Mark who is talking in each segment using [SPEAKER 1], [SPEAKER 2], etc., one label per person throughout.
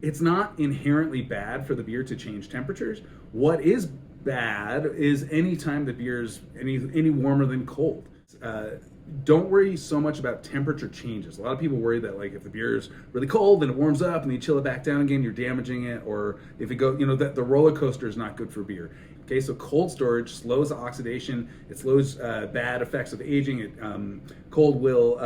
[SPEAKER 1] it's not inherently bad for the beer to change temperatures. What is bad is anytime the beer's any warmer than cold. Don't worry so much about temperature changes. A lot of people worry that like if the beer is really cold and it warms up and you chill it back down again, you're damaging it, or if it go, that the roller coaster is not good for beer. Okay, so cold storage slows oxidation. It slows bad effects of aging. Cold will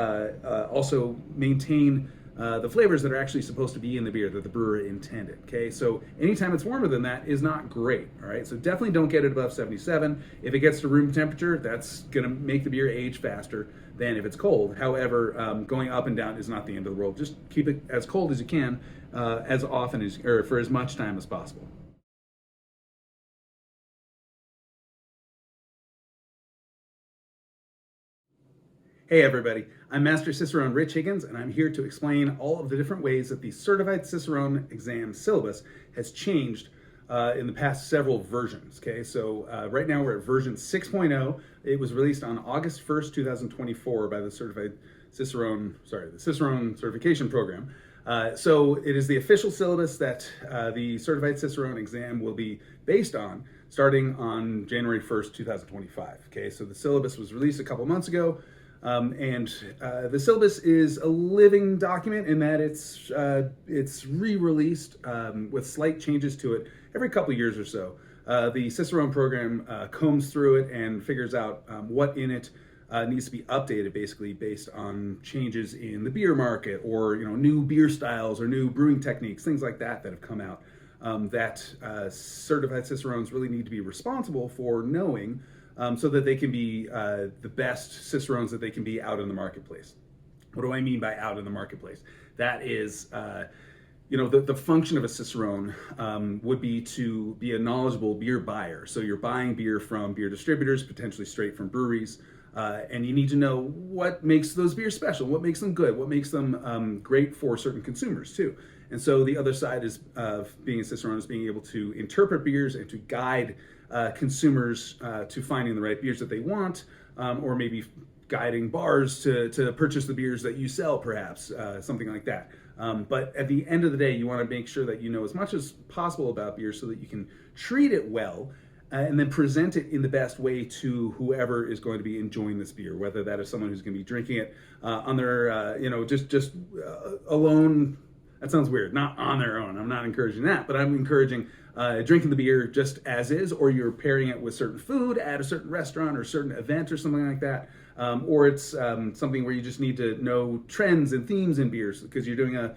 [SPEAKER 1] also maintain the flavors that are actually supposed to be in the beer that the brewer intended. Okay, so anytime it's warmer than that is not great. All right, so definitely don't get it above 77. If it gets to room temperature, that's gonna make the beer age faster than if it's cold. However, going up and down is not the end of the world. Just keep it as cold as you can, as often as, or for as much time as possible. Hey everybody, I'm Master Cicerone Rich Higgins, and I'm here to explain all of the different ways that the Certified Cicerone exam syllabus has changed in the past several versions. Okay, so right now we're at version 6.0. It was released on August 1st, 2024 by the the Cicerone Certification Program. So it is the official syllabus that the Certified Cicerone exam will be based on starting on January 1st, 2025. Okay, so the syllabus was released a couple months ago. The syllabus is a living document in that it's re-released with slight changes to it every couple years or so. The Cicerone program combs through it and figures out what in it needs to be updated, basically based on changes in the beer market, or new beer styles or new brewing techniques, things like that have come out that certified Cicerones really need to be responsible for knowing. So that they can be the best Cicerones that they can be out in the marketplace. What do I mean by out in the marketplace? That is, the function of a Cicerone would be to be a knowledgeable beer buyer. So you're buying beer from beer distributors, potentially straight from breweries, and you need to know what makes those beers special, what makes them good, what makes them great for certain consumers too. And so the other side of being a Cicerone is being able to interpret beers and to guide consumers to finding the right beers that they want, or maybe guiding bars to purchase the beers that you sell, perhaps, something like that. But at the end of the day, you want to make sure that you know as much as possible about beer so that you can treat it well and then present it in the best way to whoever is going to be enjoying this beer, whether that is someone who's going to be drinking it on their, just alone. That sounds weird, not on their own. I'm not encouraging that, but I'm encouraging drinking the beer just as is, or you're pairing it with certain food at a certain restaurant or certain event or something like that. Or it's something where you just need to know trends and themes in beers because you're doing a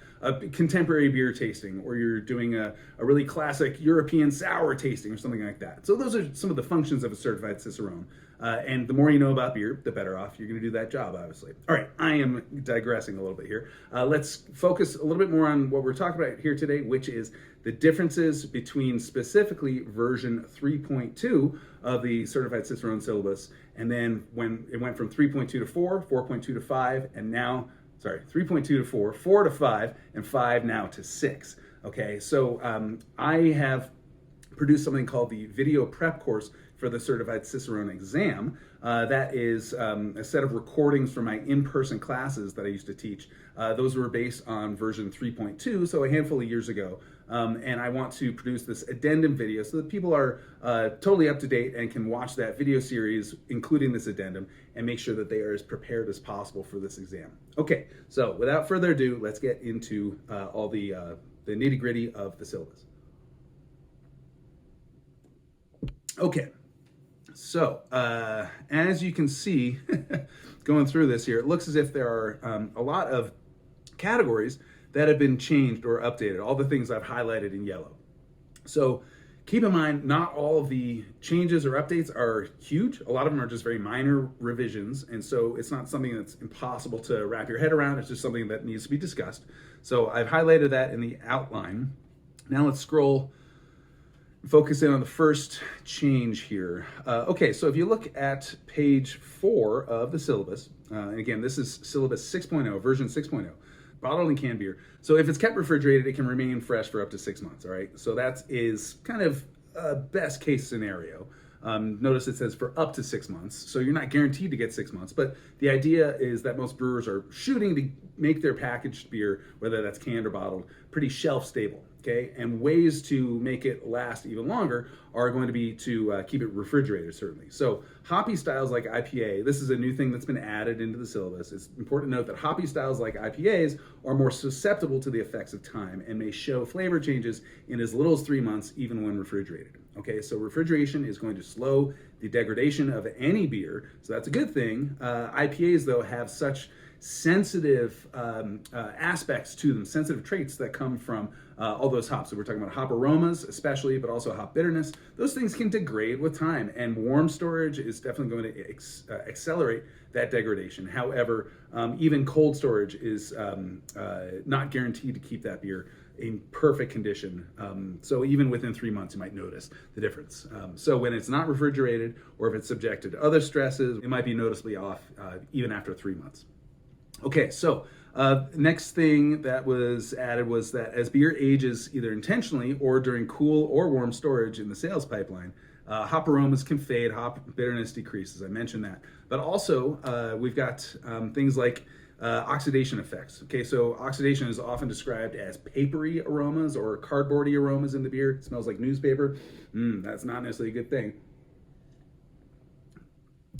[SPEAKER 1] contemporary beer tasting, or you're doing a really classic European sour tasting or something like that. So those are some of the functions of a certified Cicerone. And the more you know about beer, the better off you're going to do that job, obviously. All right, I am digressing a little bit here. Let's focus a little bit more on what we're talking about here today, which is the differences between specifically version 3.2 of the Certified Cicerone syllabus, and then when it went from 3.2 to 4, 4.2 to 5, and now, 3.2 to 4, 4 to 5, and 5 now to 6. Okay, so I have produced something called the video prep course for the Certified Cicerone exam. That is a set of recordings from my in-person classes that I used to teach. Those were based on version 3.2, so a handful of years ago. And I want to produce this addendum video so that people are totally up to date and can watch that video series, including this addendum, and make sure that they are as prepared as possible for this exam. Okay, so without further ado, let's get into all the nitty-gritty of the syllabus. Okay. So, as you can see, going through this here, it looks as if there are a lot of categories that have been changed or updated, all the things I've highlighted in yellow. So keep in mind, not all of the changes or updates are huge. A lot of them are just very minor revisions, and so it's not something that's impossible to wrap your head around. It's just something that needs to be discussed. So I've highlighted that in the outline. Now let's scroll, focus in on the first change here. Okay, so if you look at page 4 of the syllabus, and again, this is syllabus 6.0, version 6.0, bottled and canned beer. So if it's kept refrigerated, it can remain fresh for up to 6 months, all right? So that is kind of a best case scenario. Notice it says for up to 6 months, so you're not guaranteed to get 6 months, but the idea is that most brewers are shooting to make their packaged beer, whether that's canned or bottled, pretty shelf stable. Okay, and ways to make it last even longer are going to be to keep it refrigerated, certainly. So hoppy styles like IPA, this is a new thing that's been added into the syllabus. It's important to note that hoppy styles like IPAs are more susceptible to the effects of time and may show flavor changes in as little as 3 months, even when refrigerated. Okay, so refrigeration is going to slow the degradation of any beer, so that's a good thing. IPAs, though, have such sensitive aspects to them, sensitive traits that come from all those hops. So we're talking about hop aromas especially, but also hop bitterness. Those things can degrade with time, and warm storage is definitely going to accelerate that degradation. However, even cold storage is not guaranteed to keep that beer in perfect condition. So even within 3 months, you might notice the difference. So when it's not refrigerated, or if it's subjected to other stresses, it might be noticeably off even after 3 months. Okay, so next thing that was added was that as beer ages either intentionally or during cool or warm storage in the sales pipeline, hop aromas can fade, hop bitterness decreases. I mentioned that. But also, we've got things like oxidation effects. Okay, so oxidation is often described as papery aromas or cardboardy aromas in the beer. It smells like newspaper. That's not necessarily a good thing.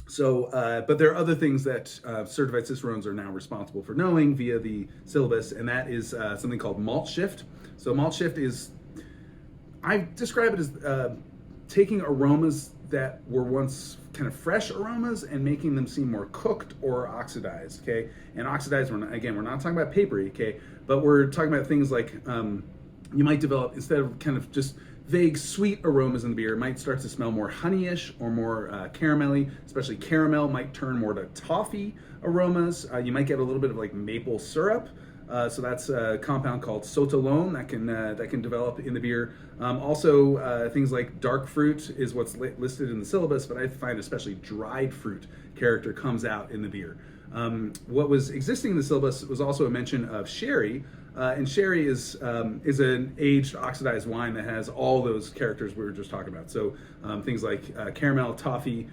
[SPEAKER 1] So, but there are other things that certified Cicerones are now responsible for knowing via the syllabus, and that is something called malt shift. So malt shift is, I describe it as taking aromas that were once kind of fresh aromas and making them seem more cooked or oxidized, okay? And oxidized, we're not talking about papery, okay? But we're talking about things like you might develop, instead of kind of just vague sweet aromas in the beer, it might start to smell more honeyish or more caramelly. Especially caramel might turn more to toffee aromas. You might get a little bit of like maple syrup. So that's a compound called sotolone that can develop in the beer. Also, things like dark fruit is what's listed in the syllabus, but I find especially dried fruit character comes out in the beer. What was existing in the syllabus was also a mention of sherry, and sherry is an aged oxidized wine that has all those characters we were just talking about. So things like caramel, toffee,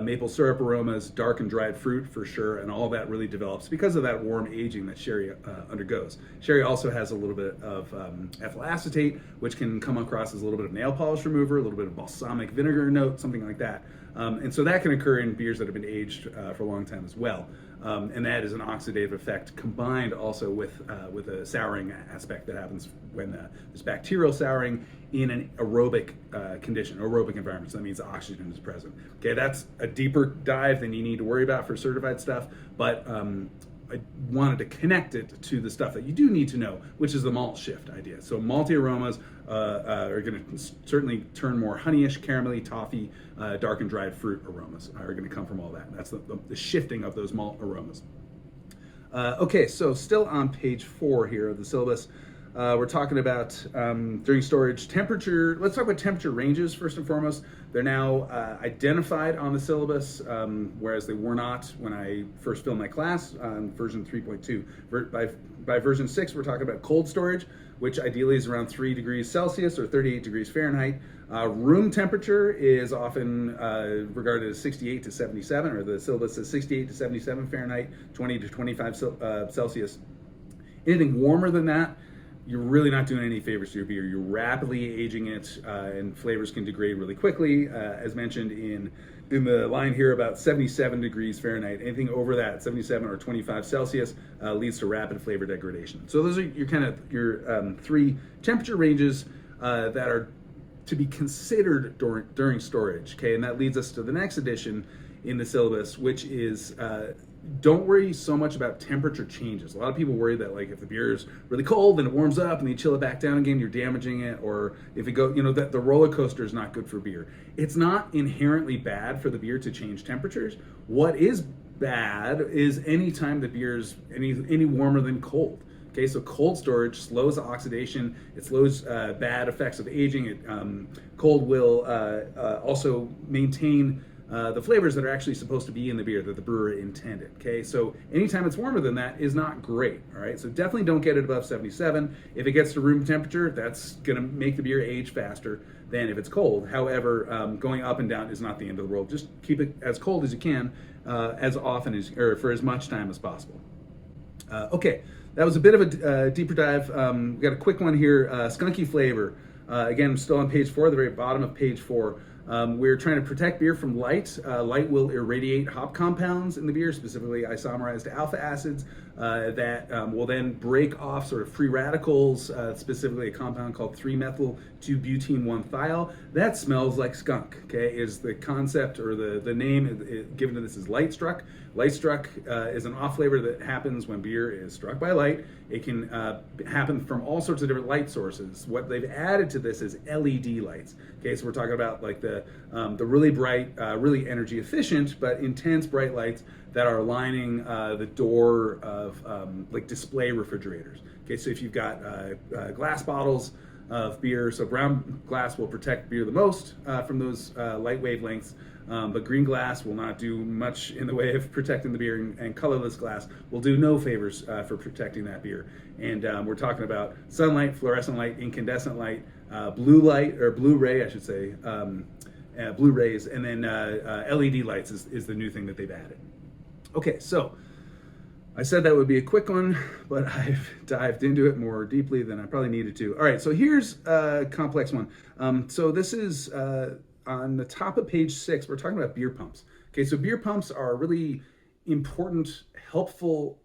[SPEAKER 1] maple syrup aromas, dark and dried fruit for sure, and all that really develops because of that warm aging that sherry undergoes. Sherry also has a little bit of ethyl acetate, which can come across as a little bit of nail polish remover, a little bit of balsamic vinegar note, something like that. And so that can occur in beers that have been aged for a long time as well. And that is an oxidative effect combined also with a souring aspect that happens when there's bacterial souring in an aerobic condition, aerobic environment. So that means the oxygen is present. Okay, that's a deeper dive than you need to worry about for certified stuff, but I wanted to connect it to the stuff that you do need to know, which is the malt shift idea. So malty aromas are going to certainly turn more honeyish, caramelly, toffee, dark and dried fruit aromas are going to come from all that. That's the shifting of those malt aromas. Okay, so still on page 4 here of the syllabus, we're talking about during storage temperature. Let's talk about temperature ranges first and foremost. They're now identified on the syllabus, whereas they were not when I first filmed my class on version 3.2. By version 6, we're talking about cold storage, which ideally is around 3 degrees Celsius or 38 degrees Fahrenheit. Room temperature is often regarded as 68 to 77, or the syllabus says 68 to 77 Fahrenheit, 20 to 25 Celsius. Anything warmer than that, you're really not doing any favors to your beer. You're rapidly aging it, and flavors can degrade really quickly. As mentioned in the line here about 77 degrees Fahrenheit, anything over that, 77 or 25 Celsius, leads to rapid flavor degradation. So those are your 3 temperature ranges that are to be considered during storage. Okay, and that leads us to the next addition in the syllabus, which is don't worry so much about temperature changes. A lot of people worry that like if the beer is really cold and it warms up and you chill it back down again, you're damaging it, or if it go, that the roller coaster is not good for beer. It's not inherently bad for the beer to change temperatures. What is bad is any time the beer is any warmer than cold. Okay, so cold storage slows oxidation. It slows bad effects of aging. Cold will also maintain the flavors that are actually supposed to be in the beer that the brewer intended. Okay, so anytime it's warmer than that is not great. All right, so definitely don't get it above 77. If it gets to room temperature, that's going to make the beer age faster than if it's cold. However, going up and down is not the end of the world. Just keep it as cold as you can, as often as, or for as much time as possible. Okay, that was a bit of a deeper dive. We got a quick one here, skunky flavor. Again, still on page 4, the very bottom of page 4. We're trying to protect beer from light. Light will irradiate hop compounds in the beer, specifically isomerized alpha acids, that will then break off sort of free radicals, specifically a compound called 3-methyl-2-butene-1-thiol. That smells like skunk, okay, is the concept, or the name given to this is light struck. Light struck is an off flavor that happens when beer is struck by light. It can happen from all sorts of different light sources. What they've added to this is LED lights. Okay, so we're talking about like the really bright, really energy efficient, but intense bright lights that are lining the door of like display refrigerators. Okay, so if you've got glass bottles of beer, so brown glass will protect beer the most from those light wavelengths. But green glass will not do much in the way of protecting the beer, and colorless glass will do no favors for protecting that beer. And we're talking about sunlight, fluorescent light, incandescent light, blue light, or blue ray, I should say, blue rays, and then LED lights is the new thing that they've added. Okay, so I said that would be a quick one, but I've dived into it more deeply than I probably needed to. All right, so here's a complex one. So this is on the top of page 6, we're talking about beer pumps. Okay, so beer pumps are a really important, helpful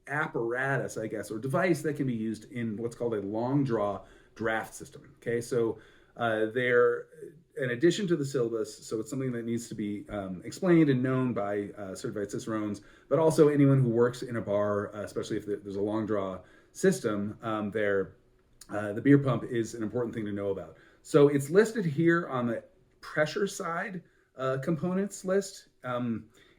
[SPEAKER 1] apparatus, I guess, or device that can be used in what's called a long draw draft system. Okay, so they're in addition to the syllabus, so it's something that needs to be explained and known by certified Cicerones, but also anyone who works in a bar, especially if there's a long draw system, the beer pump is an important thing to know about. So it's listed here on the pressure side components list.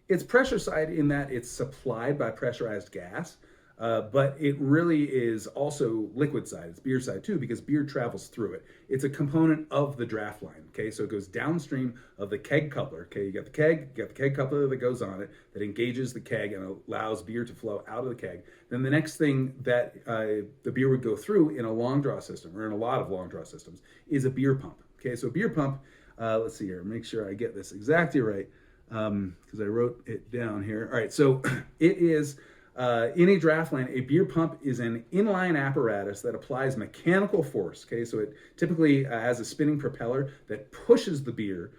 [SPEAKER 1] It's pressure side in that it's supplied by pressurized gas, but it really is also liquid side. It's beer side too, because beer travels through it. It's a component of the draft line, okay? So it goes downstream of the keg coupler, okay? You got the keg coupler that goes on it, that engages the keg and allows beer to flow out of the keg. Then the next thing that the beer would go through in a long draw system, or in a lot of long draw systems, is a beer pump, okay? So a beer pump, let's see here, make sure I get this exactly right, because I wrote it down here. All right, so it is, in a draft line, a beer pump is an inline apparatus that applies mechanical force, okay? So it typically has a spinning propeller that pushes the beer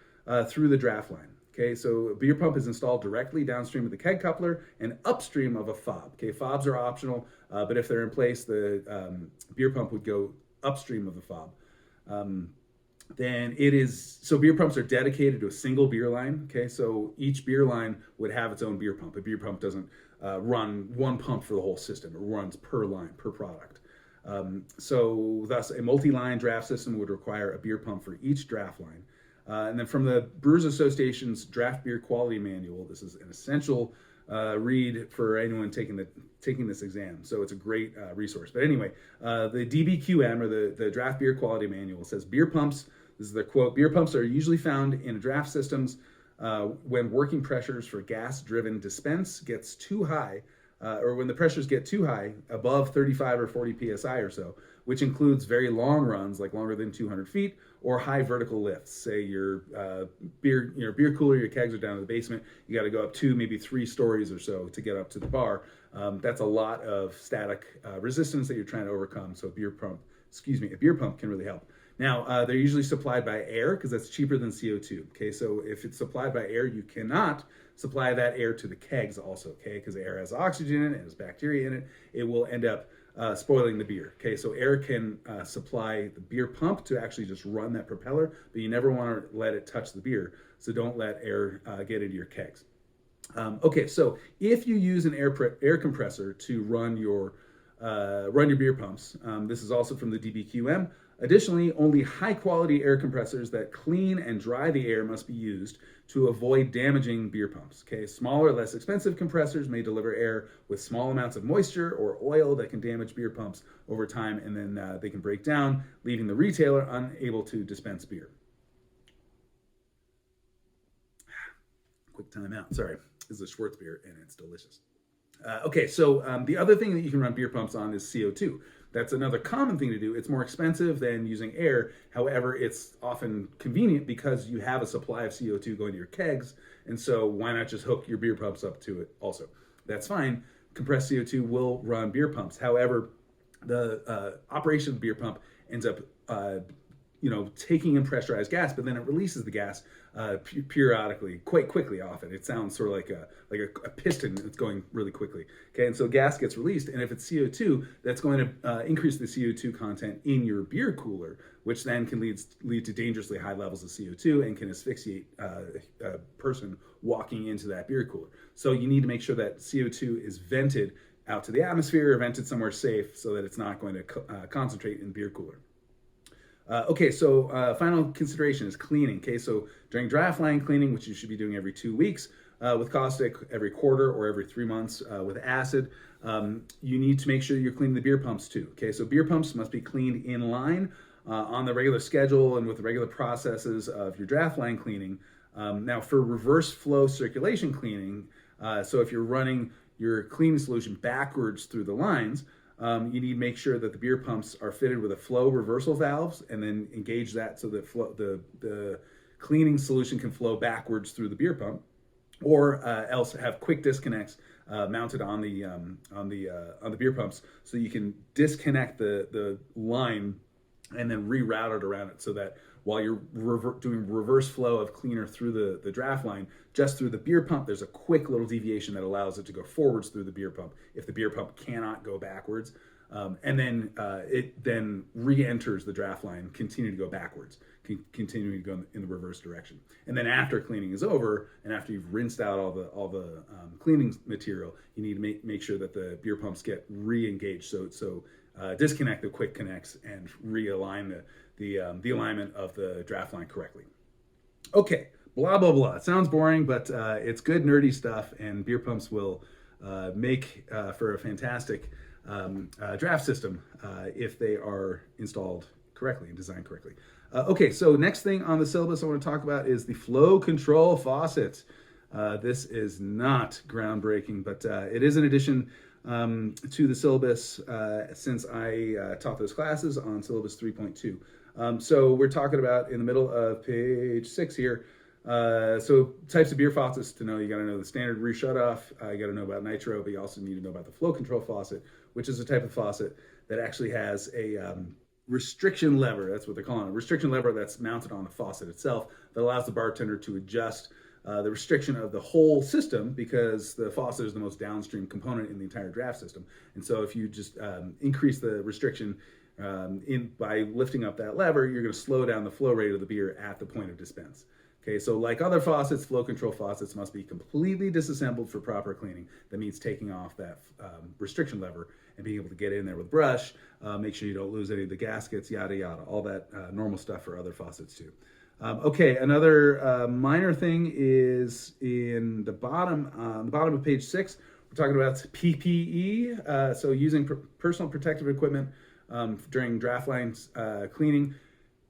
[SPEAKER 1] through the draft line, okay? So a beer pump is installed directly downstream of the keg coupler and upstream of a fob, okay? Fobs are optional, but if they're in place, the beer pump would go upstream of the fob. Then it is, so beer pumps are dedicated to a single beer line, okay? So each beer line would have its own beer pump. A beer pump doesn't run one pump for the whole system. It runs per line, per product. So thus, a multi-line draft system would require a beer pump for each draft line. And then from the Brewers Association's Draft Beer Quality Manual, this is an essential read for anyone taking this exam. So it's a great resource. But anyway, the DBQM, or the Draft Beer Quality Manual, says beer pumps, this is the quote, beer pumps are usually found in draft systems when working pressures for gas-driven dispense gets too high, or when the pressures get too high, above 35 or 40 psi or so, which includes very long runs, like longer than 200 feet, or high vertical lifts. Say your beer cooler, your kegs are down in the basement, you got to go up 2, maybe 3 stories or so to get up to the bar. That's a lot of static resistance that you're trying to overcome. So a beer pump can really help. Now, they're usually supplied by air because that's cheaper than CO2, okay? So if it's supplied by air, you cannot supply that air to the kegs also, okay? Because air has oxygen in it, it has bacteria in it, it will end up spoiling the beer, okay? So air can supply the beer pump to actually just run that propeller, but you never want to let it touch the beer, so don't let air get into your kegs. Okay, so if you use an air compressor to run your beer pumps, this is also from the DBQM. Additionally, only high-quality air compressors that clean and dry the air must be used to avoid damaging beer pumps. Okay, smaller, less expensive compressors may deliver air with small amounts of moisture or oil that can damage beer pumps over time, and then they can break down, leaving the retailer unable to dispense beer. Quick time out. Sorry, this is a Schwartz beer, and it's delicious. Okay, so the other thing that you can run beer pumps on is CO2. That's another common thing to do. It's more expensive than using air. However, it's often convenient because you have a supply of CO2 going to your kegs. And so why not just hook your beer pumps up to it also? That's fine. compressed CO2 will run beer pumps. However, the operation of the beer pump ends up taking in pressurized gas, but then it releases the gas periodically, quite quickly often. It sounds sort of like a piston that's going really quickly. Okay, and so gas gets released, and if it's CO2, that's going to increase the CO2 content in your beer cooler, which then can lead to dangerously high levels of CO2 and can asphyxiate a person walking into that beer cooler. So you need to make sure that CO2 is vented out to the atmosphere or vented somewhere safe so that it's not going to concentrate in the beer cooler. Final consideration is cleaning. Okay, so during draft line cleaning, which you should be doing every 2 weeks, with caustic every quarter or every 3 months with acid, you need to make sure you're cleaning the beer pumps too. Okay, so beer pumps must be cleaned in line on the regular schedule and with the regular processes of your draft line cleaning. Now for reverse flow circulation cleaning, so if you're running your cleaning solution backwards through the lines, you need to make sure that the beer pumps are fitted with a flow reversal valves and then engage that so that the cleaning solution can flow backwards through the beer pump, or else have quick disconnects mounted on the beer pumps so you can disconnect the line and then reroute it around it so that while you're doing reverse flow of cleaner through the draft line, just through the beer pump, there's a quick little deviation that allows it to go forwards through the beer pump if the beer pump cannot go backwards. And then it then re-enters the draft line, continue to go backwards, continuing to go in the reverse direction. And then after cleaning is over, and after you've rinsed out all the cleaning material, you need to make sure that the beer pumps get re-engaged. So disconnect the quick connects and realign the alignment of the draft line correctly. Okay, blah, blah, blah. It sounds boring, but it's good nerdy stuff, and beer pumps will make for a fantastic draft system if they are installed correctly and designed correctly. Okay, so next thing on the syllabus I want to talk about is the flow control faucet. This is not groundbreaking, but it is an addition to the syllabus since I taught those classes on syllabus 3.2. So we're talking about in the middle of page 6 here. So types of beer faucets to know: you got to know the standard re-shutoff, you got to know about nitro, but you also need to know about the flow control faucet, which is a type of faucet that actually has a restriction lever. That's what they're calling it, a restriction lever that's mounted on the faucet itself that allows the bartender to adjust the restriction of the whole system, because the faucet is the most downstream component in the entire draft system. And so if you just increase the restriction by lifting up that lever, you're going to slow down the flow rate of the beer at the point of dispense. Okay, so like other faucets, flow control faucets must be completely disassembled for proper cleaning. That means taking off that restriction lever and being able to get in there with a brush, make sure you don't lose any of the gaskets, yada, yada, all that normal stuff for other faucets too. Okay, another minor thing is in the bottom of page 6, we're talking about PPE, so using personal protective equipment during draft lines cleaning.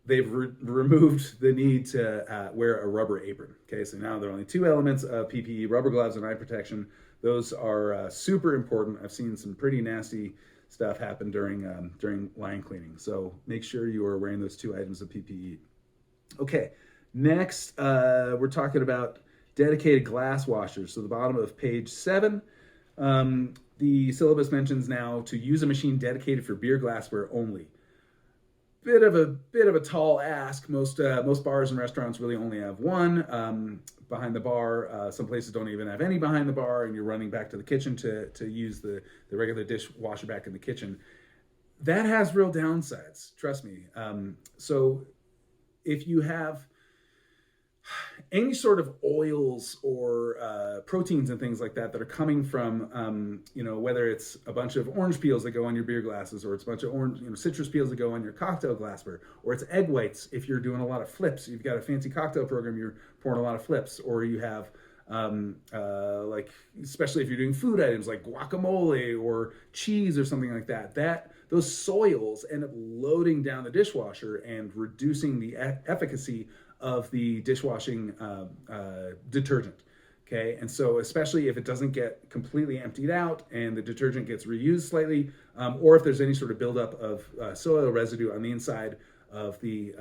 [SPEAKER 1] They've removed the need to wear a rubber apron. Okay, so now there are only 2 elements of PPE: rubber gloves and eye protection. Those are super important. I've seen some pretty nasty stuff happen during line cleaning. So make sure you are wearing those 2 items of PPE. Okay, next we're talking about dedicated glass washers. So the bottom of page 7, the syllabus mentions now to use a machine dedicated for beer glassware only. Bit of a tall ask. Most bars and restaurants really only have one behind the bar. Some places don't even have any behind the bar, and you're running back to the kitchen to use the regular dishwasher back in the kitchen. That has real downsides, trust me. So if you have any sort of oils or proteins and things like that that are coming from, whether it's a bunch of orange peels that go on your beer glasses, or it's a bunch of citrus peels that go on your cocktail glassware, or it's egg whites if you're doing a lot of flips, you've got a fancy cocktail program, you're pouring a lot of flips, or you have, especially if you're doing food items like guacamole or cheese or something like that, those soils end up loading down the dishwasher and reducing the efficacy of the dishwashing detergent. Okay, and so especially if it doesn't get completely emptied out and the detergent gets reused slightly, or if there's any sort of buildup of soil residue on the inside of the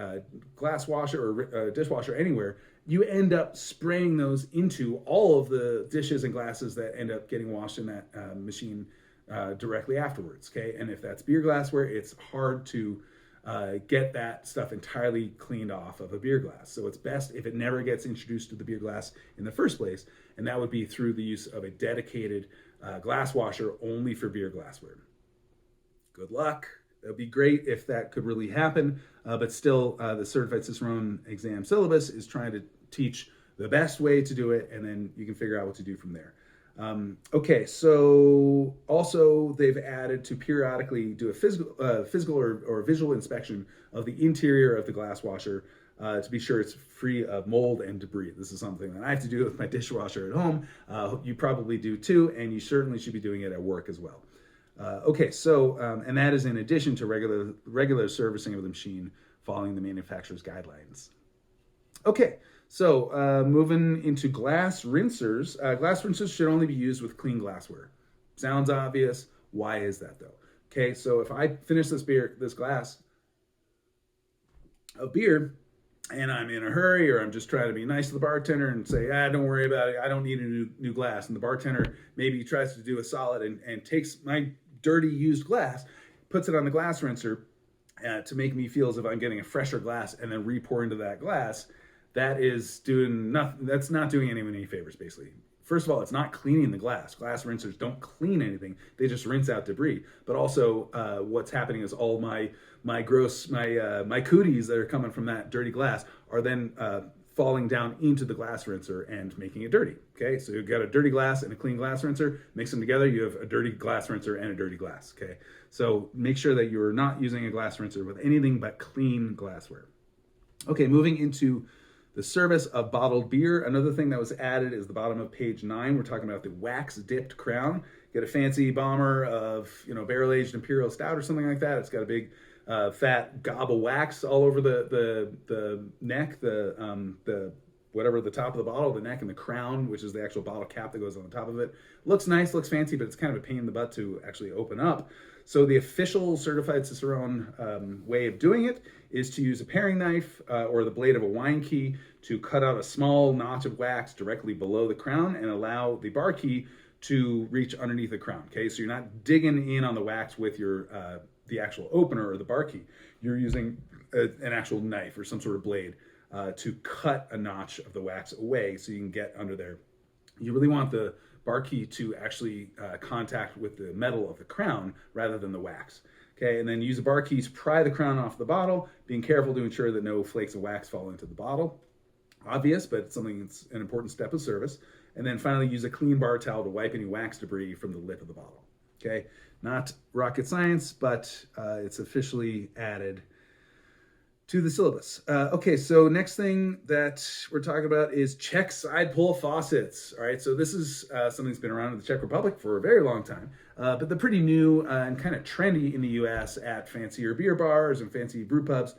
[SPEAKER 1] glass washer or dishwasher anywhere, you end up spraying those into all of the dishes and glasses that end up getting washed in that machine directly afterwards. Okay, and if that's beer glassware, it's hard to get that stuff entirely cleaned off of a beer glass. So it's best if it never gets introduced to the beer glass in the first place, and that would be through the use of a dedicated glass washer only for beer glassware. Good luck. It would be great if that could really happen, but still the Certified Cicerone exam syllabus is trying to teach the best way to do it, and then you can figure out what to do from there. Okay, so also they've added to periodically do a physical or visual inspection of the interior of the glass washer to be sure it's free of mold and debris. This is something that I have to do with my dishwasher at home. You probably do too, and you certainly should be doing it at work as well. Okay, so, and that is in addition to regular servicing of the machine following the manufacturer's guidelines. Okay, so moving into glass rinsers. Glass rinsers should only be used with clean glassware. Sounds obvious. Why is that though? Okay, so if I finish this glass of beer, and I'm in a hurry, or I'm just trying to be nice to the bartender and say, don't worry about it, I don't need a new glass. And the bartender maybe tries to do a solid and takes my dirty used glass, puts it on the glass rinser to make me feel as if I'm getting a fresher glass, and then re-pour into that glass. That is doing nothing. That's not doing anyone any favors, basically. First of all, it's not cleaning the glass. Glass rinsers don't clean anything. They just rinse out debris. But also what's happening is all my cooties that are coming from that dirty glass are then falling down into the glass rinser and making it dirty. Okay, so you've got a dirty glass and a clean glass rinser, mix them together, you have a dirty glass rinser and a dirty glass. Okay, so make sure that you're not using a glass rinser with anything but clean glassware. Okay, moving into the service of bottled beer. Another thing that was added is the bottom of page 9. We're talking about the wax dipped crown. Get a fancy bomber of barrel aged imperial stout or something like that. It's got a big fat gob of wax all over the neck, the whatever the top of the bottle, the neck, and the crown, which is the actual bottle cap that goes on the top of it. Looks nice, looks fancy, but it's kind of a pain in the butt to actually open up. So the official Certified Cicerone way of doing it is to use a paring knife or the blade of a wine key to cut out a small notch of wax directly below the crown and allow the bar key to reach underneath the crown. Okay, so you're not digging in on the wax with your the actual opener or the bar key. You're using an actual knife or some sort of blade to cut a notch of the wax away so you can get under there. You really want the bar key to actually contact with the metal of the crown rather than the wax. Okay, and then use the bar key to pry the crown off the bottle, being careful to ensure that no flakes of wax fall into the bottle. Obvious, but it's something that's an important step of service. And then finally, use a clean bar towel to wipe any wax debris from the lip of the bottle. Okay, not rocket science, but it's officially added to the syllabus. Okay, so next thing that we're talking about is check side pull faucets. All right, so this is something that's been around in the Czech Republic for a very long time, but they're pretty new and kind of trendy in the US at fancier beer bars and fancy brew pubs.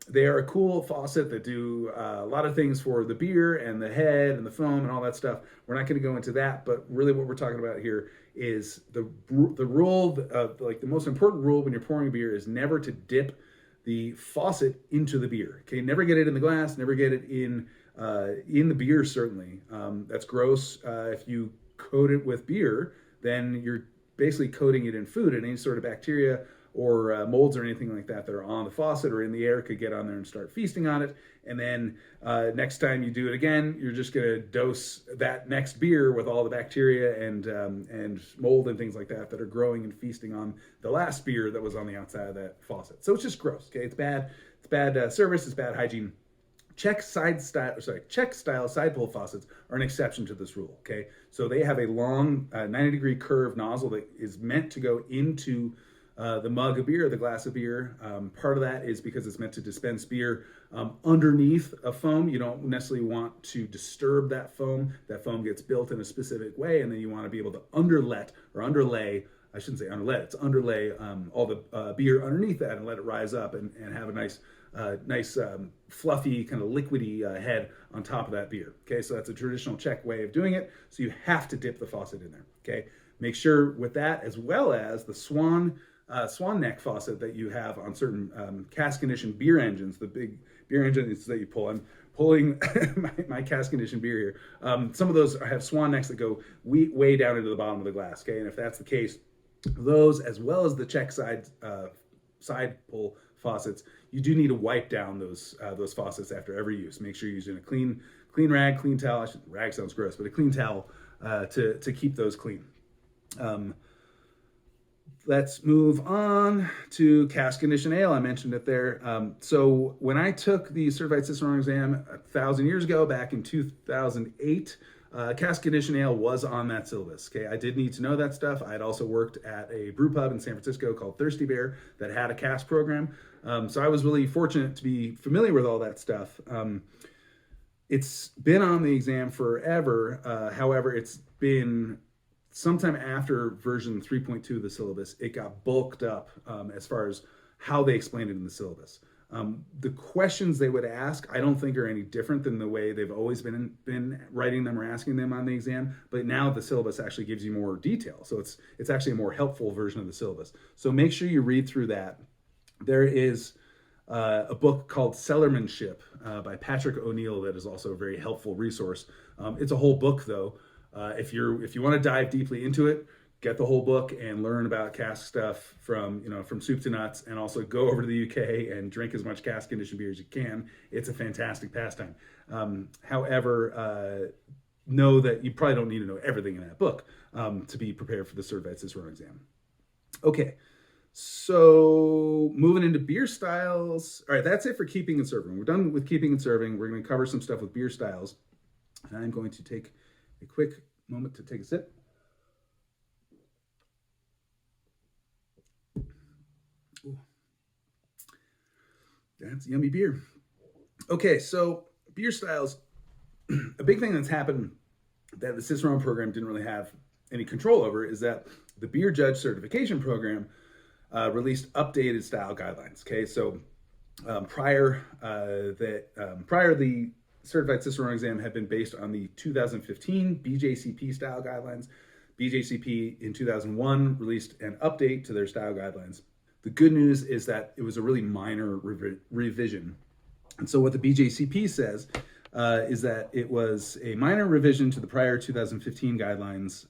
[SPEAKER 1] They are a cool faucet that do a lot of things for the beer and the head and the foam and all that stuff. We're not going to go into that, but really what we're talking about here is the rule, like the most important rule when you're pouring beer is never to dip the faucet into the beer. Okay, never get it in the glass, never get it in the beer, certainly. That's gross. If you coat it with beer, then you're basically coating it in food, and any sort of bacteria or molds or anything like that that are on the faucet or in the air could get on there and start feasting on it. And then next time you do it again, you're just gonna dose that next beer with all the bacteria and mold and things like that that are growing and feasting on the last beer that was on the outside of that faucet. So it's just gross. Okay, it's bad. It's bad service. It's bad hygiene. Czech style side pull faucets are an exception to this rule. Okay, so they have a long 90-degree curved nozzle that is meant to go into the mug of beer, the glass of beer. Part of that is because it's meant to dispense beer underneath a foam. You don't necessarily want to disturb that foam. That foam gets built in a specific way, and then you want to be able to underlay, I shouldn't say underlet, it's underlay all the beer underneath that and let it rise up and have a nice fluffy kind of liquidy head on top of that beer. Okay, so that's a traditional Czech way of doing it. So you have to dip the faucet in there. Okay, make sure with that, as well as the Swan swan neck faucet that you have on certain cask conditioned beer engines, the big beer engines that you pull. I'm pulling my cask conditioned beer here. Some of those have swan necks that go way down into the bottom of the glass. Okay, and if that's the case, those as well as the check side pull faucets, you do need to wipe down those faucets after every use. Make sure you're using a clean rag, clean towel. Rag sounds gross, but a clean towel to keep those clean. Let's move on to cask conditioned ale. I mentioned it there. So when I took the certified Cicerone exam 1,000 years ago, back in 2008, cask conditioned ale was on that syllabus. Okay, I did need to know that stuff. I had also worked at a brew pub in San Francisco called Thirsty Bear that had a cask program. So I was really fortunate to be familiar with all that stuff. It's been on the exam forever. However, it's been sometime after version 3.2 of the syllabus, it got bulked up as far as how they explained it in the syllabus. The questions they would ask, I don't think are any different than the way they've always been writing them or asking them on the exam, but now the syllabus actually gives you more detail. So it's actually a more helpful version of the syllabus. So make sure you read through that. There is a book called Cellarmanship by Patrick O'Neill that is also a very helpful resource. It's a whole book though. If you want to dive deeply into it, get the whole book and learn about cask stuff from soup to nuts, and also go over to the UK and drink as much cask conditioned beer as you can. It's a fantastic pastime. However, know that you probably don't need to know everything in that book to be prepared for the certified Cicerone exam. Okay, so moving into beer styles. All right, that's it for keeping and serving. We're done with keeping and serving. We're going to cover some stuff with beer styles, and I'm going to take a quick moment to take a sip. Ooh. That's yummy beer. Okay, so beer styles. A big thing that's happened that the Cicerone program didn't really have any control over is that the beer judge certification program released updated style guidelines. Okay, so prior the certified Cicerone exam had been based on the 2015 BJCP style guidelines. BJCP in 2001 released an update to their style guidelines. The good news is that it was a really minor revision. And so what the BJCP says is that it was a minor revision to the prior 2015 guidelines.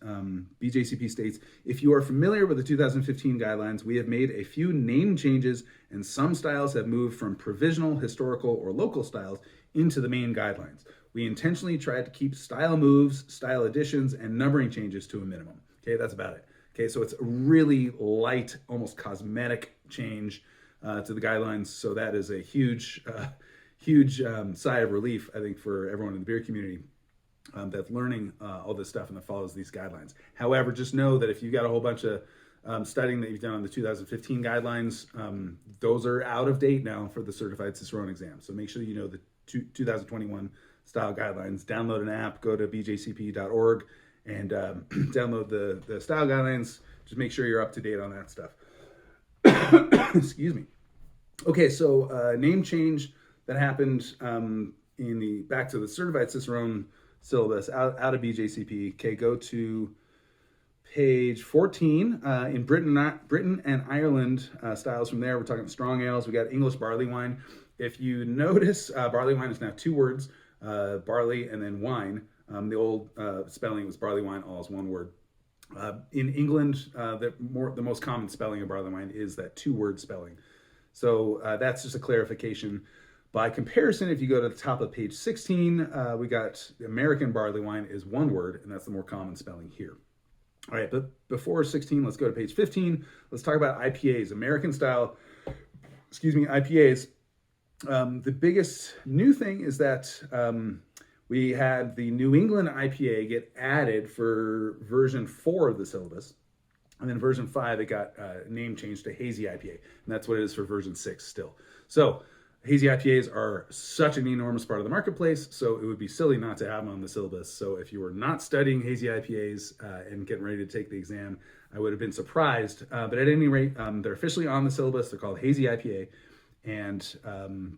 [SPEAKER 1] BJCP states, if you are familiar with the 2015 guidelines, we have made a few name changes and some styles have moved from provisional, historical, or local styles into the main guidelines. We intentionally tried to keep style moves, style additions, and numbering changes to a minimum. Okay, that's about it. Okay, so it's a really light, almost cosmetic change to the guidelines. So that is a huge sigh of relief, I think, for everyone in the beer community that's learning all this stuff and that follows these guidelines. However, just know that if you've got a whole bunch of studying that you've done on the 2015 guidelines, those are out of date now for the certified Cicerone exam. So make sure you know the 2021 style guidelines. Download an app, go to bjcp.org, and download the style guidelines. Just make sure you're up to date on that stuff. Excuse me. Okay, so name change that happened back to the certified Cicerone syllabus out of BJCP. Okay, go to page 14 in Britain and Ireland styles. From there, we're talking strong ales. We got English barley wine. If you notice, barley wine is now two words: barley and then wine. The old spelling was barley wine, all is one word. In England, the most common spelling of barley wine is that two-word spelling. So that's just a clarification. By comparison, if you go to the top of page 16, we got American barley wine is one word, and that's the more common spelling here. All right, but before 16, let's go to page 15. Let's talk about IPAs, American style, IPAs. The biggest new thing is that we had the New England IPA get added for version 4 of the syllabus. And then version 5, it got name changed to Hazy IPA. And that's what it is for version 6 still. So Hazy IPAs are such an enormous part of the marketplace, so it would be silly not to have them on the syllabus. So if you were not studying Hazy IPAs and getting ready to take the exam, I would have been surprised. But at any rate, they're officially on the syllabus. They're called Hazy IPA. And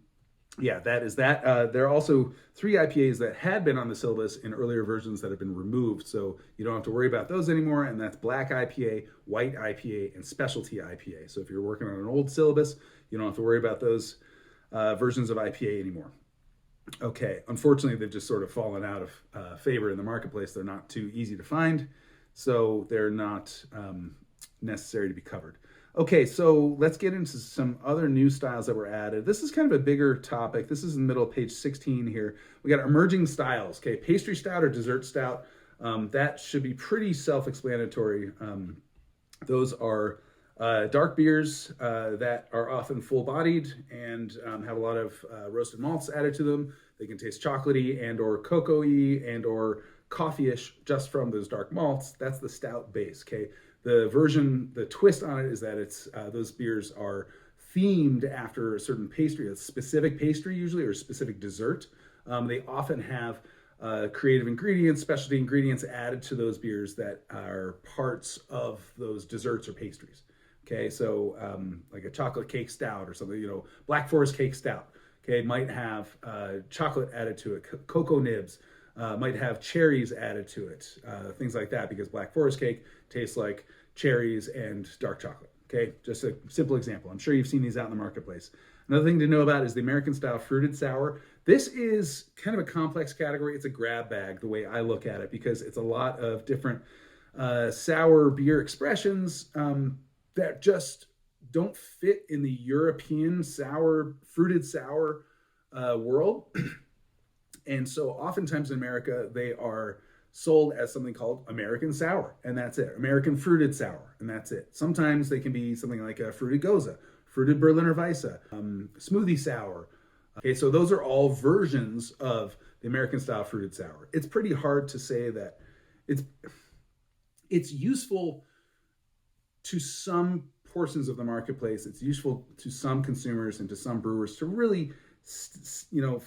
[SPEAKER 1] Yeah, that is that. There are also 3 IPAs that had been on the syllabus in earlier versions that have been removed, so you don't have to worry about those anymore. And that's black IPA, white IPA, and specialty IPA. So if you're working on an old syllabus, you don't have to worry about those versions of IPA anymore. Okay, unfortunately, they've just sort of fallen out of favor in the marketplace. They're not too easy to find, so they're not necessary to be covered. Okay, so let's get into some other new styles that were added. This is kind of a bigger topic. This is in the middle of page 16 here. We got emerging styles. Okay, pastry stout or dessert stout. That should be pretty self-explanatory. Those are dark beers that are often full-bodied and have a lot of roasted malts added to them. They can taste chocolatey and or cocoa-y and or coffee-ish just from those dark malts. That's the stout base, okay? The twist on it is that it's those beers are themed after a certain pastry, a specific pastry usually, or a specific dessert. They often have creative ingredients, specialty ingredients added to those beers that are parts of those desserts or pastries. Okay, so like a chocolate cake stout or something, Black Forest cake stout, okay, might have chocolate added to it, cocoa nibs, might have cherries added to it, things like that, because Black Forest cake tastes like cherries and dark chocolate. Okay, just a simple example. I'm sure you've seen these out in the marketplace. Another thing to know about is the American style fruited sour. This is kind of a complex category. It's a grab bag, the way I look at it, because it's a lot of different sour beer expressions that just don't fit in the European fruited sour world. And so oftentimes in America, they are sold as something called American sour, and that's it. American fruited sour, and that's it. Sometimes they can be something like a fruited gose, fruited Berliner Weisse, smoothie sour. Okay, so those are all versions of the American style fruited sour. It's pretty hard to say that it's useful to some portions of the marketplace. It's useful to some consumers and to some brewers to really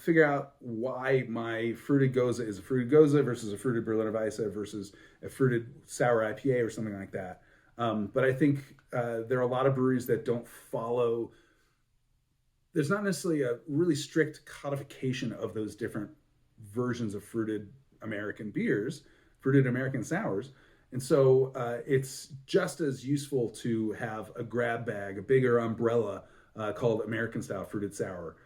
[SPEAKER 1] figure out why my fruited gose is a fruited gose versus a fruited Berliner Weisse versus a fruited sour IPA or something like that. But I think there are a lot of breweries that don't follow. There's not necessarily a really strict codification of those different versions of fruited American beers, fruited American sours. And so it's just as useful to have a grab bag, a bigger umbrella called American style fruited sour.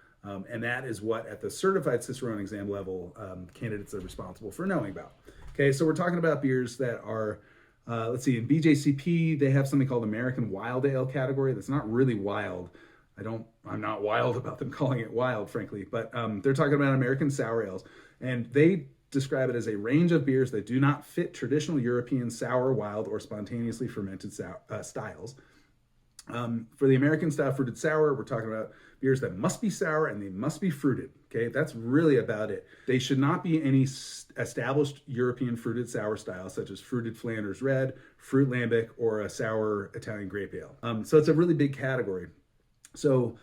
[SPEAKER 1] And that is what, at the certified Cicerone exam level, candidates are responsible for knowing about. Okay, so we're talking about beers that are, let's see, in BJCP, they have something called American Wild Ale category. That's not really wild. I'm not wild about them calling it wild, frankly, but they're talking about American sour ales. And they describe it as a range of beers that do not fit traditional European sour, wild, or spontaneously fermented styles. For the American style fruited sour, we're talking about beers that must be sour and they must be fruited. Okay, that's really about it. They should not be any established European fruited sour styles, such as fruited Flanders Red, fruit lambic, or a sour Italian grape ale. So it's a really big category. So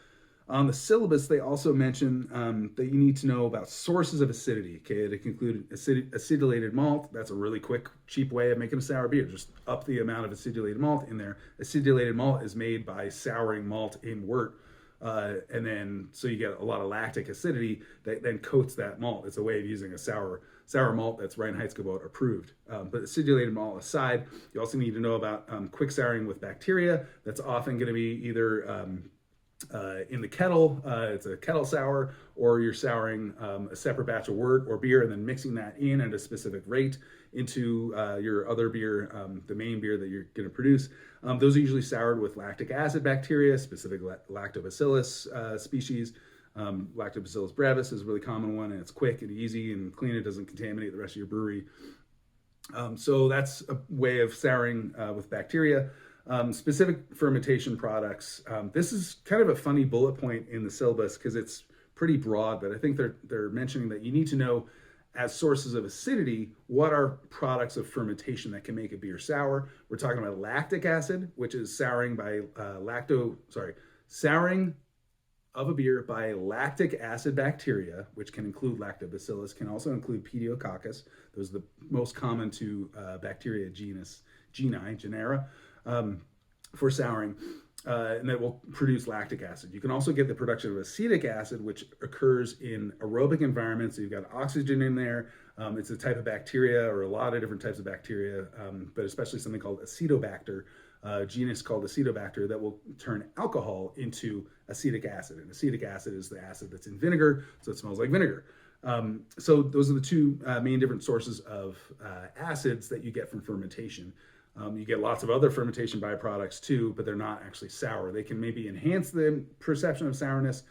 [SPEAKER 1] on the syllabus, they also mention that you need to know about sources of acidity. Okay, they include acidulated malt. That's a really quick, cheap way of making a sour beer. Just up the amount of acidulated malt in there. Acidulated malt is made by souring malt in wort, and then so you get a lot of lactic acidity that then coats that malt. It's a way of using a sour malt that's Reinheitsgebot approved. But acidulated malt aside, you also need to know about quick souring with bacteria. That's often going to be either in the kettle, it's a kettle sour, or you're souring a separate batch of wort or beer and then mixing that in at a specific rate into your other beer, the main beer that you're going to produce. Those are usually soured with lactic acid bacteria, specific lactobacillus species. Lactobacillus brevis is a really common one, and it's quick and easy and clean. It doesn't contaminate the rest of your brewery. So that's a way of souring with bacteria. Specific fermentation products. This is kind of a funny bullet point in the syllabus because it's pretty broad, but I think they're mentioning that you need to know, as sources of acidity, what are products of fermentation that can make a beer sour. We're talking about lactic acid, which is souring of a beer by lactic acid bacteria, which can include lactobacillus, can also include pediococcus. Those are the most common two bacteria genera for souring. and that will produce lactic acid. You can also get the production of acetic acid, which occurs in aerobic environments. So you've got oxygen in there. It's a type of bacteria, or a lot of different types of bacteria, but especially something called Acetobacter, genus called Acetobacter, that will turn alcohol into acetic acid. And acetic acid is the acid that's in vinegar, so it smells like vinegar. So those are the two main different sources of acids that you get from fermentation. You get lots of other fermentation byproducts too, but they're not actually sour. They can maybe enhance the perception of sourness.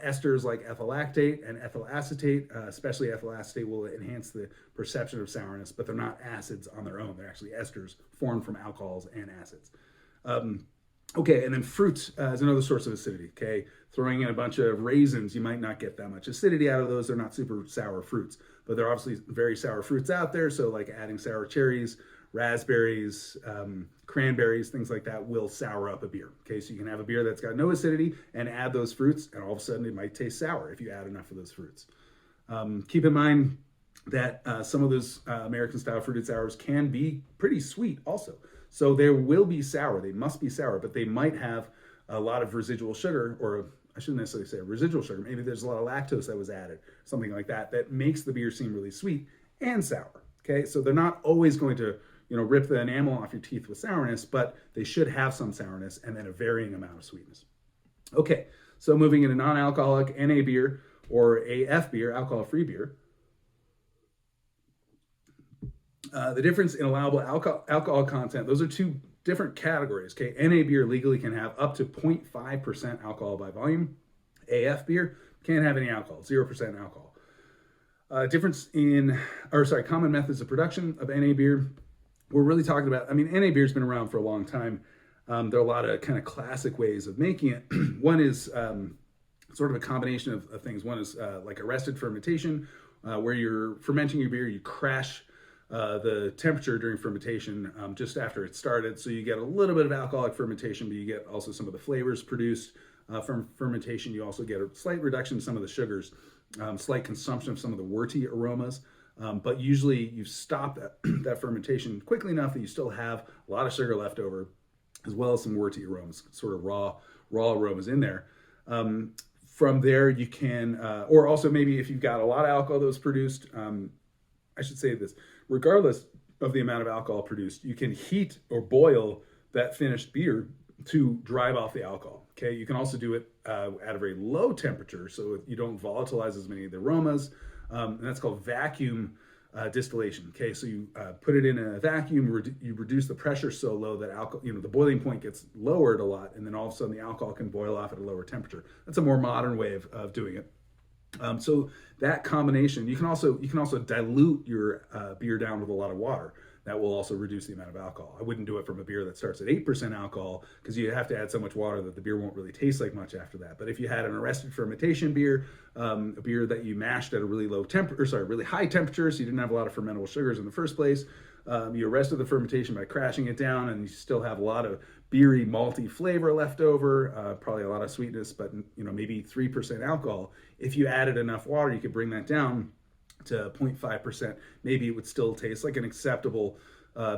[SPEAKER 1] Esters like ethyl lactate and ethyl acetate, especially ethyl acetate, will enhance the perception of sourness, but they're not acids on their own. They're actually esters formed from alcohols and acids. Okay, and then fruit is another source of acidity. Okay, throwing in a bunch of raisins, you might not get that much acidity out of those. They're not super sour fruits, but there are obviously very sour fruits out there. So like adding sour cherries, raspberries, cranberries, things like that will sour up a beer. Okay, so you can have a beer that's got no acidity and add those fruits, and all of a sudden it might taste sour if you add enough of those fruits. Keep in mind that some of those American style fruited sours can be pretty sweet also. So they will be sour, they must be sour, but they might have a lot of residual sugar, or I shouldn't necessarily say residual sugar, maybe there's a lot of lactose that was added, something like that, that makes the beer seem really sweet and sour. Okay, so they're not always going to rip the enamel off your teeth with sourness, but they should have some sourness and then a varying amount of sweetness. Okay, so moving into non-alcoholic NA beer or AF beer, alcohol-free beer. The difference in allowable alcohol content, those are two different categories. Okay, NA beer legally can have up to 0.5% alcohol by volume. AF beer can't have any alcohol, 0% alcohol. Common methods of production of NA beer. We're really talking about, NA beer's been around for a long time. There are a lot of kind of classic ways of making it. One is sort of a combination of things. One is like arrested fermentation, where you're fermenting your beer, you crash the temperature during fermentation just after it started. So you get a little bit of alcoholic fermentation, but you get also some of the flavors produced from fermentation. You also get a slight reduction in some of the sugars, slight consumption of some of the worty aromas. But usually you stop that fermentation quickly enough that you still have a lot of sugar left over, as well as some worty aromas, sort of raw aromas in there. From there you can, or also maybe if you've got a lot of alcohol that was produced, I should say this, regardless of the amount of alcohol produced, you can heat or boil that finished beer to drive off the alcohol. Okay, you can also do it at a very low temperature, so you don't volatilize as many of the aromas. And that's called vacuum distillation. Okay, so you put it in a vacuum, you reduce the pressure so low that alcohol, the boiling point gets lowered a lot, and then all of a sudden the alcohol can boil off at a lower temperature. That's a more modern way of doing it. So that combination, you can also dilute your beer down with a lot of water. That will also reduce the amount of alcohol. I wouldn't do it from a beer that starts at 8% alcohol, because you have to add so much water that the beer won't really taste like much after that. But if you had an arrested fermentation beer, a beer that you mashed at a really really high temperature, so you didn't have a lot of fermentable sugars in the first place, you arrested the fermentation by crashing it down, and you still have a lot of beery, malty flavor left over, probably a lot of sweetness, but maybe 3% alcohol. If you added enough water, you could bring that down to 0.5%, maybe it would still taste like an acceptable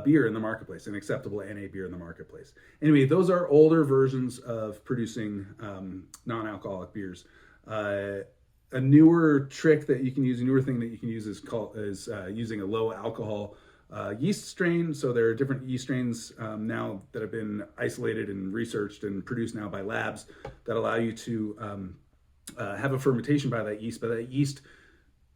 [SPEAKER 1] beer in the marketplace, an acceptable NA beer in the marketplace. Anyway, those are older versions of producing non-alcoholic beers. A newer trick that you can use, a newer thing that you can use is using a low alcohol yeast strain. So there are different yeast strains now that have been isolated and researched and produced now by labs that allow you to have a fermentation by that yeast, but that yeast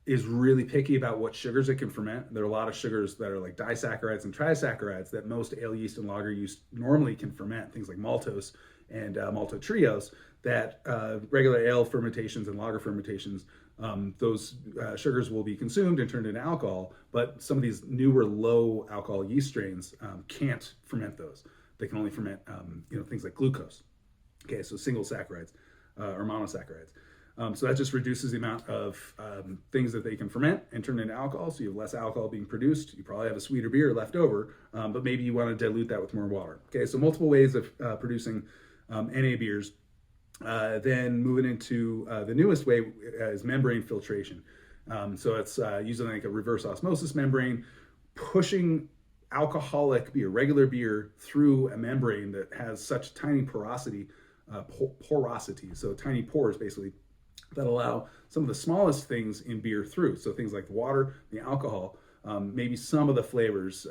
[SPEAKER 1] is really picky about what sugars it can ferment. There are a lot of sugars that are like disaccharides and trisaccharides that most ale yeast and lager yeast normally can ferment, things like maltose and maltotriose, that regular ale fermentations and lager fermentations, those sugars will be consumed and turned into alcohol, but some of these newer low alcohol yeast strains can't ferment those. They can only ferment things like glucose. Okay, so single saccharides or monosaccharides. So that just reduces the amount of things that they can ferment and turn into alcohol. So you have less alcohol being produced. You probably have a sweeter beer left over, but maybe you want to dilute that with more water. Okay, so multiple ways of producing NA beers. Then moving into the newest way is membrane filtration. So it's using like a reverse osmosis membrane, pushing alcoholic beer, regular beer, through a membrane that has such tiny porosity, so tiny pores basically, that allow some of the smallest things in beer through. So things like the water, the alcohol, maybe some of the flavors.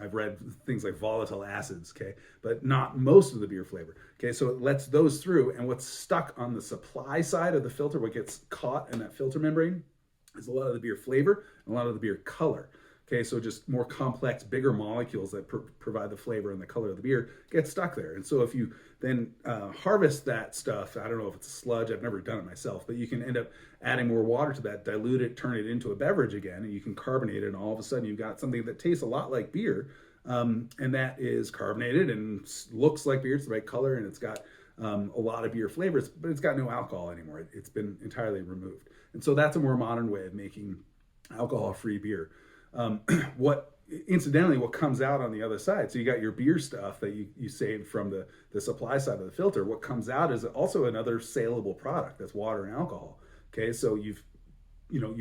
[SPEAKER 1] I've read things like volatile acids, okay, but not most of the beer flavor. Okay, so it lets those through, and what's stuck on the supply side of the filter, what gets caught in that filter membrane, is a lot of the beer flavor and a lot of the beer color. Okay, so just more complex, bigger molecules that provide the flavor and the color of the beer get stuck there. And so if you then harvest that stuff, I don't know if it's a sludge, I've never done it myself, but you can end up adding more water to that, dilute it, turn it into a beverage again, and you can carbonate it, and all of a sudden you've got something that tastes a lot like beer, and that is carbonated and looks like beer. It's the right color, and it's got a lot of beer flavors, but it's got no alcohol anymore. It's been entirely removed. And so that's a more modern way of making alcohol-free beer. Incidentally, what comes out on the other side, so you got your beer stuff that you saved from the supply side of the filter. What comes out is also another saleable product, that's water and alcohol. Okay, so you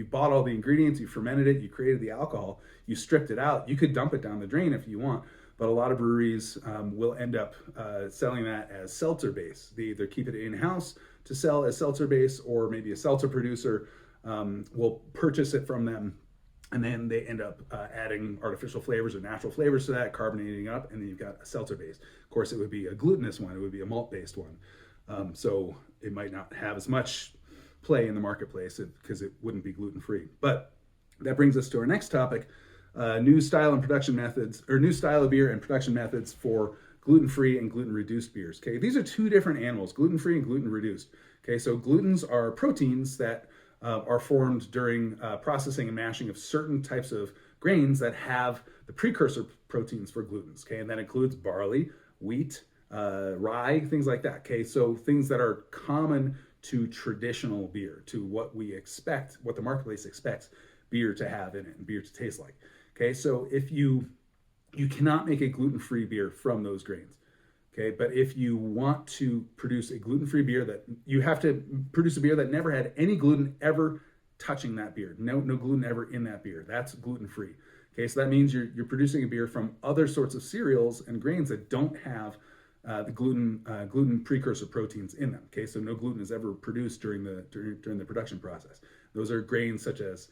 [SPEAKER 1] bought all the ingredients, you fermented it, you created the alcohol, you stripped it out. You could dump it down the drain if you want, but a lot of breweries will end up selling that as seltzer base. They either keep it in-house to sell as seltzer base, or maybe a seltzer producer will purchase it from them, and then they end up adding artificial flavors or natural flavors to that, carbonating up, and then you've got a seltzer base. Of course, it would be a glutinous one, it would be a malt-based one. So it might not have as much play in the marketplace because it wouldn't be gluten-free. But that brings us to our next topic, new style and production methods, or new style of beer and production methods for gluten-free and gluten-reduced beers. Okay, these are two different animals, gluten-free and gluten-reduced. Okay, so glutens are proteins that are formed during processing and mashing of certain types of grains that have the precursor proteins for glutens. Okay, and that includes barley, wheat, rye, things like that. Okay, so things that are common to traditional beer, to what we expect, what the marketplace expects beer to have in it and beer to taste like. Okay, so if you cannot make a gluten-free beer from those grains. Okay, but if you want to produce a gluten-free beer, that you have to produce a beer that never had any gluten ever touching that beer. No gluten ever in that beer. That's gluten-free. Okay, so that means you're producing a beer from other sorts of cereals and grains that don't have the gluten precursor proteins in them. Okay, so no gluten is ever produced during the production process. Those are grains such as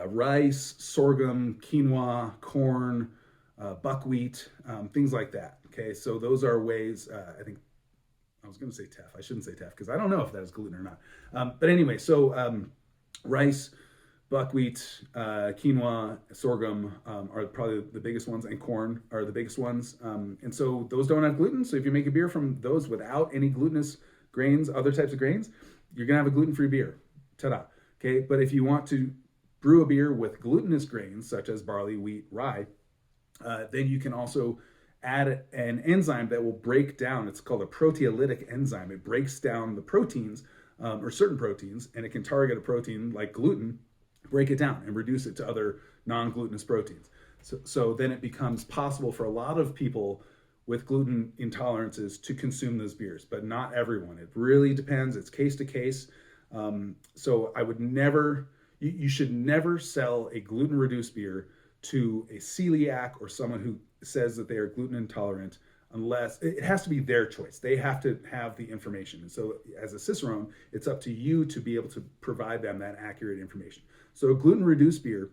[SPEAKER 1] rice, sorghum, quinoa, corn, buckwheat, things like that. Okay, so those are ways, I think, I was going to say teff. I shouldn't say teff because I don't know if that is gluten or not. But anyway, so rice, buckwheat, quinoa, sorghum are probably the biggest ones, and corn are the biggest ones. And so those don't have gluten. So if you make a beer from those without any glutinous grains, other types of grains, you're going to have a gluten-free beer. Ta-da. Okay, but if you want to brew a beer with glutinous grains, such as barley, wheat, rye, then you can also add an enzyme that will break down. It's called a proteolytic enzyme. It breaks down the proteins, or certain proteins, and it can target a protein like gluten, break it down and reduce it to other non-glutinous proteins. So then it becomes possible for a lot of people with gluten intolerances to consume those beers, but not everyone. It really depends. It's case to case. So I would never, you should never sell a gluten-reduced beer to a celiac or someone who says that they are gluten intolerant, unless it has to be their choice. They have to have the information. And so as a Cicerone, it's up to you to be able to provide them that accurate information. So a gluten-reduced beer,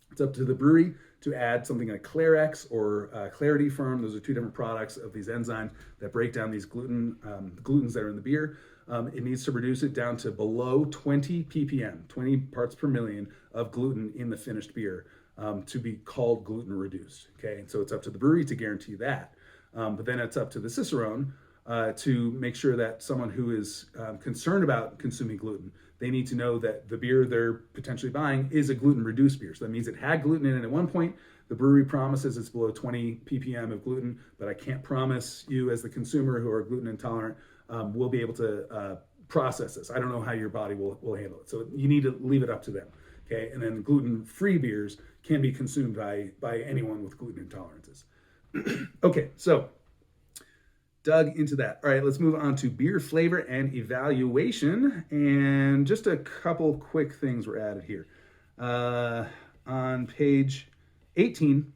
[SPEAKER 1] it's up to the brewery to add something like Clarex or Clarity Firm. Those are two different products of these enzymes that break down these glutens that are in the beer. It needs to reduce it down to below 20 ppm, 20 parts per million of gluten in the finished beer to be called gluten reduced. Okay, and so it's up to the brewery to guarantee that. But then it's up to the Cicerone to make sure that someone who is concerned about consuming gluten, they need to know that the beer they're potentially buying is a gluten-reduced beer. So that means it had gluten in it at one point. The brewery promises it's below 20 ppm of gluten, but I can't promise you as the consumer who are gluten intolerant will be able to process this. I don't know how your body will handle it. So you need to leave it up to them. Okay, and then gluten-free beers can be consumed by anyone with gluten intolerances. Okay, so dug into that. All right, let's move on to beer flavor and evaluation. And just a couple quick things were added here. On page 18,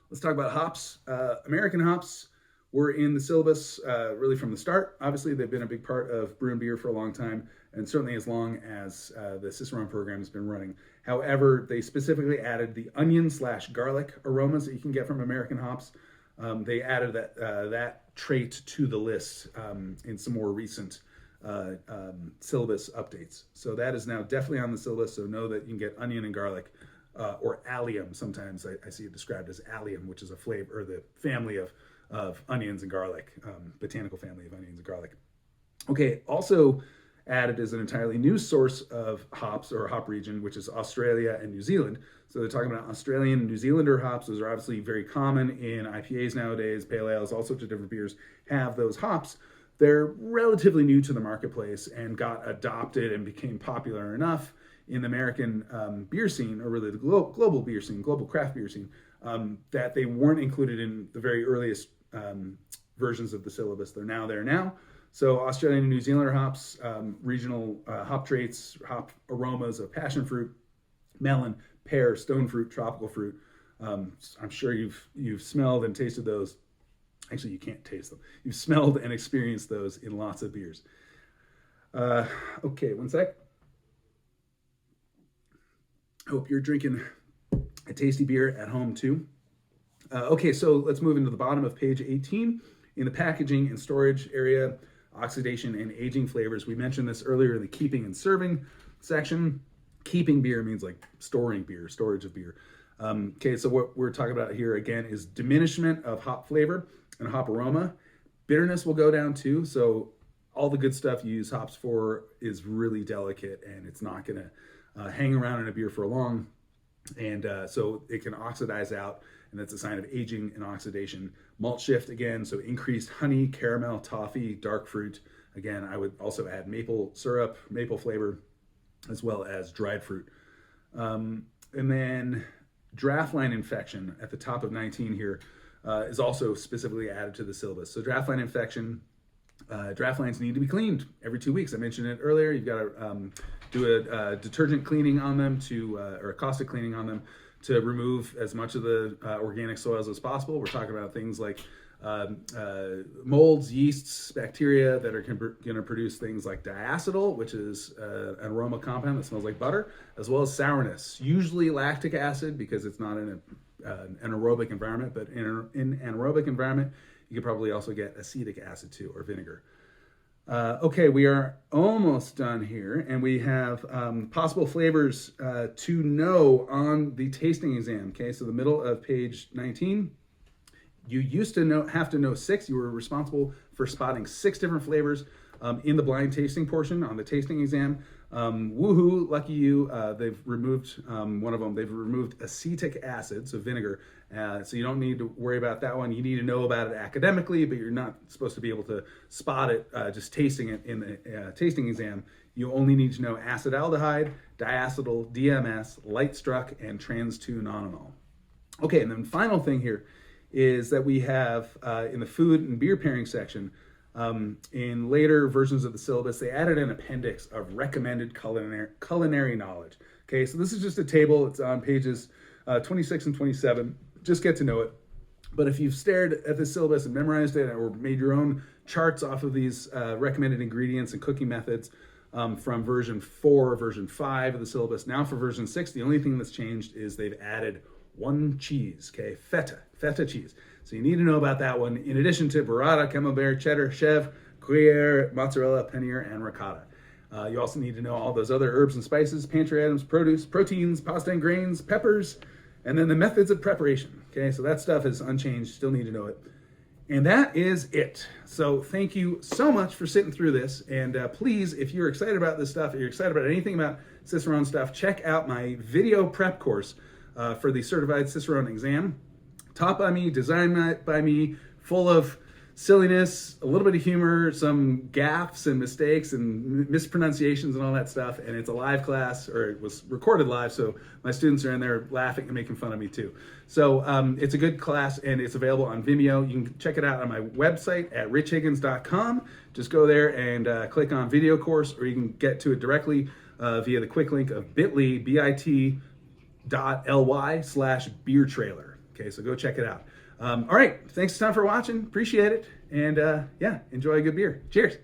[SPEAKER 1] let's talk about hops. American hops were in the syllabus really from the start. Obviously, they've been a big part of brew and beer for a long time, and certainly as long as the Cicerone program has been running. However, they specifically added the onion/garlic aromas that you can get from American hops. They added that trait to the list in some more recent syllabus updates. So that is now definitely on the syllabus, so know that you can get onion and garlic, or allium. Sometimes I see it described as allium, which is a flavor, or the family of onions and garlic, botanical family of onions and garlic. Okay, also added is an entirely new source of hops or hop region, which is Australia and New Zealand. So they're talking about Australian and New Zealander hops. Those are obviously very common in IPAs nowadays, pale ales, all sorts of different beers have those hops. They're relatively new to the marketplace and got adopted and became popular enough in the American beer scene, or really the global beer scene, global craft beer scene, that they weren't included in the very earliest versions of the syllabus. They're now there now. So Australian and New Zealander hops, regional hop traits, hop aromas of passion fruit, melon, pear, stone fruit, tropical fruit. I'm sure you've smelled and tasted those. Actually, you can't taste them. You've smelled and experienced those in lots of beers. Okay, one sec. Hope you're drinking a tasty beer at home too. Okay, so let's move into the bottom of page 18. In the packaging and storage area, oxidation and aging flavors. We mentioned this earlier in the keeping and serving section. Keeping beer means like storing beer, storage of beer. Okay, so what we're talking about here again is diminishment of hop flavor and hop aroma. Bitterness will go down too. So all the good stuff you use hops for is really delicate, and it's not going to hang around in a beer for long. And so it can oxidize out, and that's a sign of aging and oxidation. Malt shift again, so increased honey, caramel, toffee, dark fruit. Again, I would also add maple syrup, maple flavor, as well as dried fruit. And then draft line infection at the top of 19 here is also specifically added to the syllabus. So draft line infection, draft lines need to be cleaned every 2 weeks. I mentioned it earlier. You've got to do a detergent cleaning on them or a caustic cleaning on them to remove as much of the organic soils as possible. We're talking about things like molds, yeasts, bacteria that are going to produce things like diacetyl, which is an aroma compound that smells like butter, as well as sourness, usually lactic acid because it's not in an anaerobic environment, but in an anaerobic environment, you could probably also get acetic acid too, or vinegar. Okay, we are almost done here, and we have possible flavors to know on the tasting exam. Okay, so the middle of page 19, you used to have to know 6. You were responsible for spotting 6 different flavors in the blind tasting portion on the tasting exam. Woohoo, lucky you, they've removed one of them. They've removed acetic acid, so vinegar. So you don't need to worry about that one. You need to know about it academically, but you're not supposed to be able to spot it just tasting it in the tasting exam. You only need to know acetaldehyde, diacetyl, DMS, light struck, and trans-2-nonenal. Okay, and then final thing here is that we have in the food and beer pairing section, in later versions of the syllabus, they added an appendix of recommended culinary knowledge. Okay, so this is just a table. It's on pages 26 and 27. Just get to know it. But if you've stared at the syllabus and memorized it, or made your own charts off of these recommended ingredients and cooking methods from version 4, version 5 of the syllabus, now for version 6, the only thing that's changed is they've added one cheese, okay, feta cheese. So you need to know about that one, in addition to burrata, camembert, cheddar, chèvre, gruyere, mozzarella, paneer, and ricotta. You also need to know all those other herbs and spices, pantry items, produce, proteins, pasta and grains, peppers, and then the methods of preparation. Okay, so that stuff is unchanged, still need to know it. And that is it. So thank you so much for sitting through this. And please, if you're excited about this stuff, if you're excited about anything about Cicerone stuff, check out my video prep course for the Certified Cicerone exam. Taught by me, designed by me, full of silliness, a little bit of humor, some gaffes and mistakes and mispronunciations and all that stuff. And it's a live class, or it was recorded live, so my students are in there laughing and making fun of me too. So it's a good class, and it's available on Vimeo. You can check it out on my website at richhiggins.com. Just go there and click on video course, or you can get to it directly via the quick link of bit.ly, bit.ly/beer trailer. Okay, so go check it out. All right, thanks a ton for watching. Appreciate it. And yeah, enjoy a good beer. Cheers.